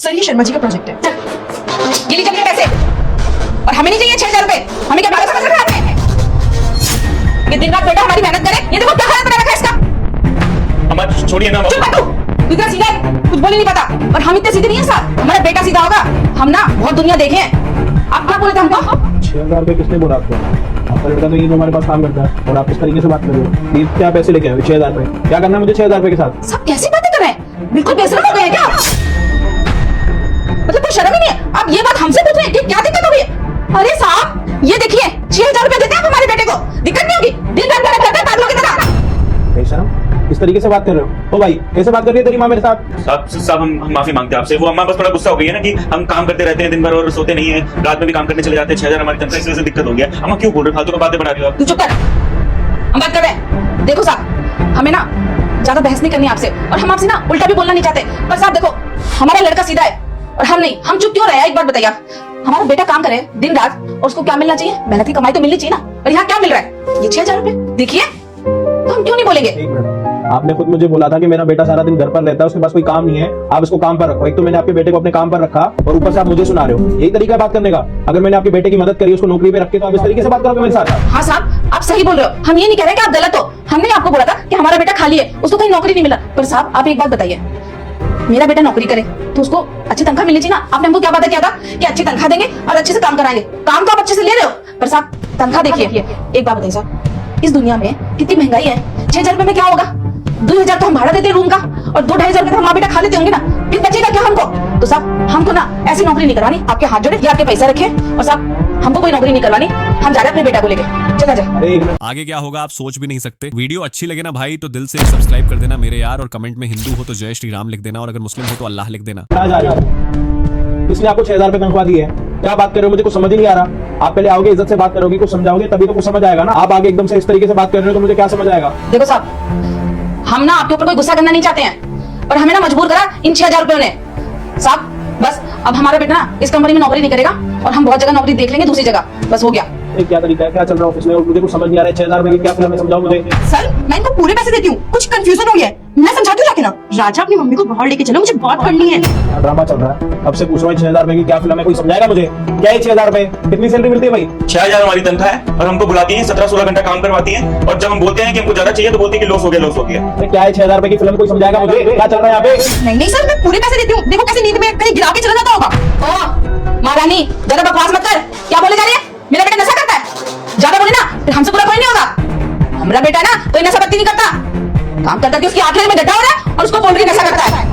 Sir ये शर्मा जी का project है। ये लीजिए अपने पैसे, और हमें नहीं चाहिए 6,000 रुपए। हमें क्या पागल समझ रखा है आपने? ये दिन रात बेटा हमारी मेहनत करे, ये देखो क्या हालत बना रखा है इसका। अम्मा छोड़िए ना। चुप कर तू, इतना सीधा है, कुछ बोल ही नहीं पता। और हम इतने सीधे नहीं है साहब, हमारा बेटा सीधा होगा। हम ना बहुत दुनिया देखे हैं। आप क्या बोले थे हमको? 6,000 रुपए किसने बोला आपको? आपका लड़का तो ये हमारे पास काम करता है और आप इस तरीके से बात कर रहे हो। ये क्या पैसे लेके आए 6,000 रुपए? क्या करना है मुझे 6,000 रुपए के साथ? सब कैसी बातें कर रहे हैं? बिल्कुल बेशरम हो गए हैं क्या आप? मतलब कोई शर्म ही नहीं है। आप ये बात हमसे पूछ रहे हैं कि क्या दिक्कत होगी? अरे साहब ये देखिए 6,000 रुपए देते हैं आप हमारे बेटे को, दिक्कत नहीं होगी। दिन रात मेहनत करते हैं पागलों की तरह। बेशरम, इस तरीके से बात कर रहे हो? ओ भाई कैसे बात कर रही है तेरी माँ मेरे साथ? साहब हम माफी मांगते हैं आपसे। वो अम्मा बस थोड़ा गुस्सा हो गई है ना कि हम काम करते रहते हैं दिन भर और सोते नहीं है, रात में भी काम करने चले जाते हैं। 6,000 हमारी तनख्वाह, इस वजह से दिक्कत हो गया। अम्मा क्यों बोल रहे हो? फालतू में बातें बढ़ा रही हो आप। तू चुप कर, हम बात कर रहे हैं। देखो साहब हमें ना ज्यादा बहस नहीं करनी आपसे, और हम आपसे ना उल्टा भी बोलना नहीं चाहते। पर साहब देखो हमारा लड़का सीधा है और हम नहीं। हम चुप क्यों रहे? एक बात बताइए आप, हमारा बेटा काम करे दिन रात और उसको क्या मिलना चाहिए? मेहनत की कमाई तो मिलनी चाहिए ना। और यहाँ क्या मिल रहा है? ये 6,000 रुपए देखिए, तो हम क्यों नहीं बोलेंगे? एक मिनट, आपने खुद मुझे बोला था कि मेरा बेटा सारा दिन घर पर रहता है, उसके पास कोई काम नहीं है, आप इसको काम पर रखो। एक तो मैंने आपके बेटे को अपने काम पर रखा और ऊपर से आप मुझे सुना रहे हो। यही तरीका है बात करने का? अगर मैंने आपके बेटे की मदद करी, उसको नौकरी पे रखे, तो आप इस तरीके से बात करोगे मेरे साथ? हाँ साहब आप सही बोल रहे हो, हम ये नहीं कह रहे कि आप गलत हो। हमने आपको बोला था कि हमारा बेटा खाली है, उसको कहीं नौकरी नहीं मिला। पर साहब आप एक बात बताइए, मेरा बेटा नौकरी करे तो उसको अच्छी तनख्वाह मिलनी चाहिए ना। आपने हमको क्या वादा किया था कि अच्छी तनख्वाह देंगे और अच्छे से काम कराएंगे। काम तो आप अच्छे से ले रहे हो, पर साहब तनख्वाह देखिए। एक बात बताइए साहब, इस दुनिया में कितनी महंगाई है, 6,000 रुपए में क्या होगा? 2,000 तो हम भाड़ा देते हैं रूम का, और 2-2,500 रुपए तो हम माँ बेटा खा लेते होंगे ना। फिर बचेगा क्या हमको? तो साहब हमको ना ऐसी नौकरी नहीं करवानी। आपके हाथ जोड़े या आपके पैसा रखे, और साहब हमको कोई नौकरी नहीं करवानी। हम जा रहे हैं अपने बेटा को लेके, चला जा। अरे एक मिनट, आगे क्या होगा आप सोच भी नहीं सकते। वीडियो अच्छी लगे ना भाई तो दिल से सब्सक्राइब कर देना मेरे यार, और कमेंट में हिंदू हो तो जय श्री राम लिख देना, और अगर मुस्लिम हो तो अल्लाह लिख देना। कहाँ जा रहे हो? इसने आपको 6,000 रुपए तनख्वाह दी है, क्या बात कर रहे हो? मुझे कुछ समझ ही नहीं आ रहा। आप पहले आओगे, इज्जत से बात करोगे, कुछ समझाओगे, तभी तो कुछ समझ आएगा ना। आप आगे एकदम से इस तरीके से बात कर रहे हो तो मुझे क्या समझ आएगा? देखो साहब हम ना आपके ऊपर कोई गुस्सा करना नहीं चाहते हैं, पर हमें ना मजबूर करा इन 6,000 रुपयों ने। साहब बस अब हमारा बेटा ना इस कंपनी में नौकरी नहीं करेगा, और हम बहुत जगह नौकरी देख लेंगे दूसरी जगह। बस हो गया। ये क्या तरीका है? क्या चल रहा है ऑफिस में? मुझे कुछ समझ नहीं आ रहा है। 6,000 रुपए की क्या फिल्म है? समझाओ मुझे। सर मैं इनको पूरे पैसे देती हूँ, कुछ कंफ्यूजन हुई है, मैं समझाती हूँ जाके ना। राजा अपनी मम्मी को बाहर लेके चलो, मुझे बात करनी है। क्या ड्रामा चल रहा है? अब से पूछ रहा हूँ 6,000 रुपए की क्या फिल्म है? कोई समझाएगा मुझे? क्या है 6,000 रुपए? कितनी सैलरी मिलती है भाई? 6,000 हमारी तनख्वाह है और हमको बुलाती है, 17-16 घंटा काम करवाती है, और जब हम बोलते हैं कि हमको ज्यादा चाहिए तो बोलती है कि लॉस हो गया, लॉस हो गया। अरे क्या है 6,000 रुपए की फिल्म? कोई समझाएगा मुझे? क्या चल रहा है यहाँ पे? नहीं सर मैं पूरे पैसे देती हूँ, देखो कैसे नींद में कहीं गिरा के चला जाता होगा। ओ महारानी ज्यादा बकवास मत कर। क्या बोले जा रही है? मेरा बेटा नशा करता है? ज्यादा बोले ना फिर हमसे पूरा कोई नहीं होगा। हमारा बेटा ना कोई नशा पत्ती नहीं करता, काम करता है कि उसकी आंखें में गड्ढा हो रहा है और उसको बोल रही नशा करता है।